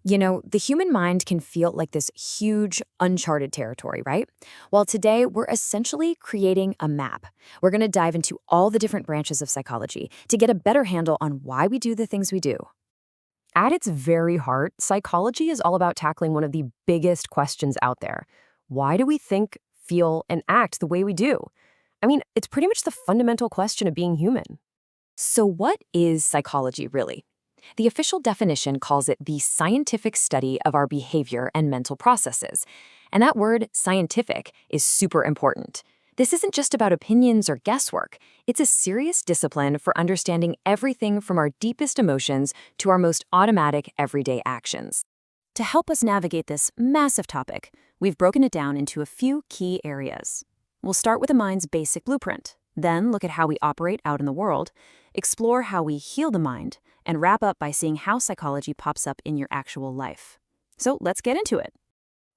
You know, the human mind can feel like this huge, uncharted territory, right? Well, today we're essentially creating a map. We're going to dive into all the different branches of psychology to get a better handle on why we do the things we do. At its very heart, psychology is all about tackling one of the biggest questions out there. Why do we think, feel, and act the way we do? I mean, it's pretty much the fundamental question of being human. So, what is psychology really? The official definition calls it the scientific study of our behavior and mental processes. And that word, scientific, is super important. This isn't just about opinions or guesswork. It's a serious discipline for understanding everything from our deepest emotions to our most automatic everyday actions. To help us navigate this massive topic, we've broken it down into a few key areas. We'll start with the mind's basic blueprint, then look at how we operate out in the world, explore how we heal the mind, and wrap up by seeing how psychology pops up in your actual life. So let's get into it.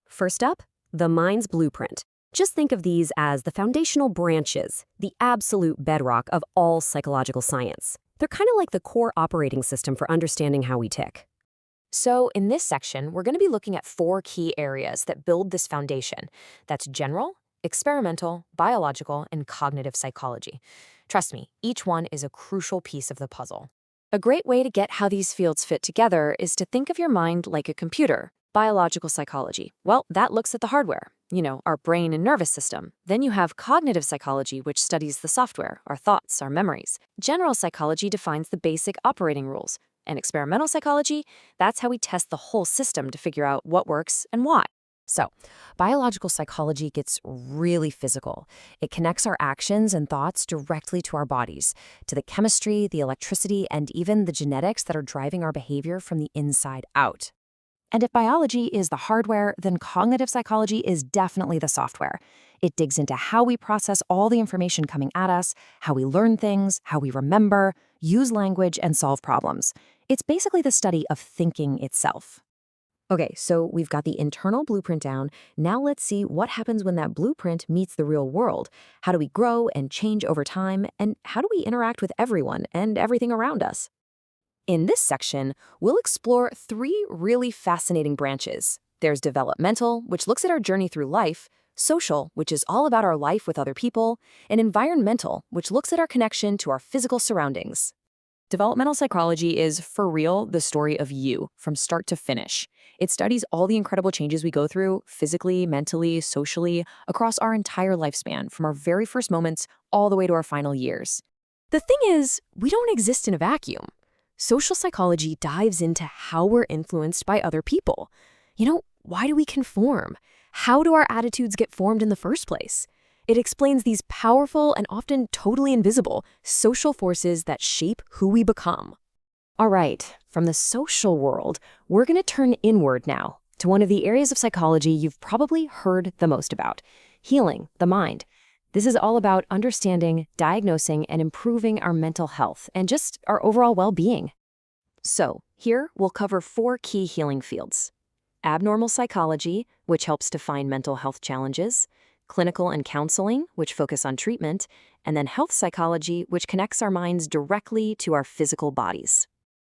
First up, the mind's blueprint. Just think of these as the foundational branches, the absolute bedrock of all psychological science. They're kind of like the core operating system for understanding how we tick. So in this section, we're going to be looking at 4 key areas that build this foundation. That's general, experimental, biological, and cognitive psychology. Trust me, each one is a crucial piece of the puzzle. A great way to get how these fields fit together is to think of your mind like a computer. Biological psychology, well, that looks at the hardware, our brain and nervous system. Then you have cognitive psychology, which studies the software, our thoughts, our memories. General psychology defines the basic operating rules. And experimental psychology, that's how we test the whole system to figure out what works and why. So, biological psychology gets really physical. It connects our actions and thoughts directly to our bodies, to the chemistry, the electricity, and even the genetics that are driving our behavior from the inside out. And if biology is the hardware, then cognitive psychology is definitely the software. It digs into how we process all the information coming at us, how we learn things, how we remember, use language, and solve problems. It's basically the study of thinking itself. Okay, so we've got the internal blueprint down. Now let's see what happens when that blueprint meets the real world. How do we grow and change over time? And how do we interact with everyone and everything around us? In this section, we'll explore 3 really fascinating branches. There's developmental, which looks at our journey through life, social, which is all about our life with other people, and environmental, which looks at our connection to our physical surroundings. Developmental psychology is, for real, the story of you, from start to finish. It studies all the incredible changes we go through, physically, mentally, socially, across our entire lifespan, from our very first moments all the way to our final years. The thing is, we don't exist in a vacuum. Social psychology dives into how we're influenced by other people. Why do we conform? How do our attitudes get formed in the first place? It explains these powerful and often totally invisible social forces that shape who we become. All right, from the social world, we're going to turn inward now to one of the areas of psychology you've probably heard the most about, healing the mind. This is all about understanding, diagnosing, and improving our mental health and just our overall well-being. So, here we'll cover 4 key healing fields. Abnormal psychology, which helps define mental health challenges, clinical and counseling, which focus on treatment, and then health psychology, which connects our minds directly to our physical bodies.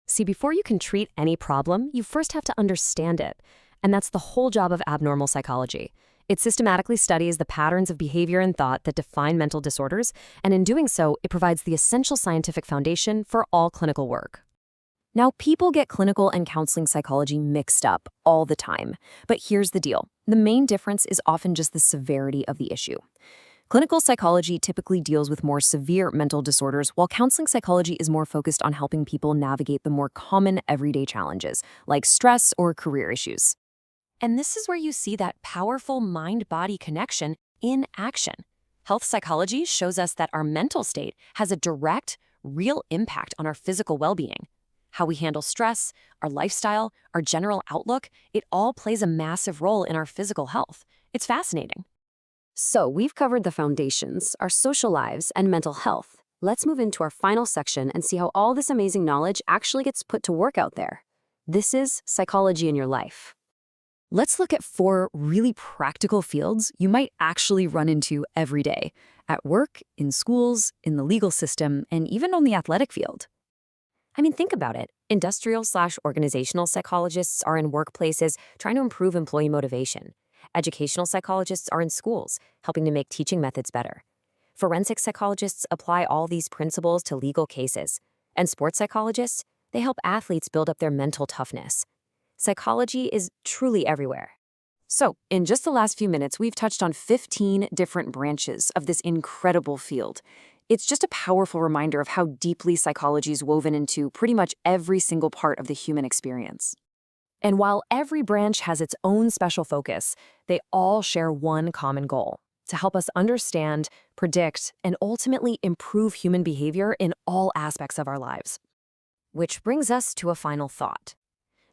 See, before you can treat any problem, you first have to understand it. And that's the whole job of abnormal psychology. It systematically studies the patterns of behavior and thought that define mental disorders, and in doing so, it provides the essential scientific foundation for all clinical work. Now, people get clinical and counseling psychology mixed up all the time. But here's the deal. The main difference is often just the severity of the issue. Clinical psychology typically deals with more severe mental disorders, while counseling psychology is more focused on helping people navigate the more common everyday challenges, like stress or career issues. And this is where you see that powerful mind-body connection in action. Health psychology shows us that our mental state has a direct, real impact on our physical well-being. How we handle stress, our lifestyle, our general outlook, it all plays a massive role in our physical health. It's fascinating. So we've covered the foundations, our social lives, and mental health. Let's move into our final section and see how all this amazing knowledge actually gets put to work out there. This is psychology in your life. Let's look at 4 really practical fields you might actually run into every day, at work, in schools, in the legal system, and even on the athletic field. I mean, think about it. Industrial/organizational psychologists are in workplaces trying to improve employee motivation. Educational psychologists are in schools, helping to make teaching methods better. Forensic psychologists apply all these principles to legal cases. And sports psychologists, they help athletes build up their mental toughness. Psychology is truly everywhere. So, in just the last few minutes, we've touched on 15 different branches of this incredible field. It's just a powerful reminder of how deeply psychology is woven into pretty much every single part of the human experience. And while every branch has its own special focus, they all share one common goal: to help us understand, predict, and ultimately improve human behavior in all aspects of our lives. Which brings us to a final thought.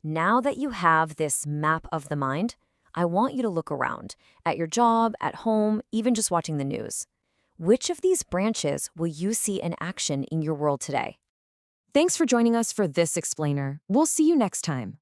Now that you have this map of the mind, I want you to look around, at your job, at home, even just watching the news. Which of these branches will you see in action in your world today? Thanks for joining us for this explainer. We'll see you next time.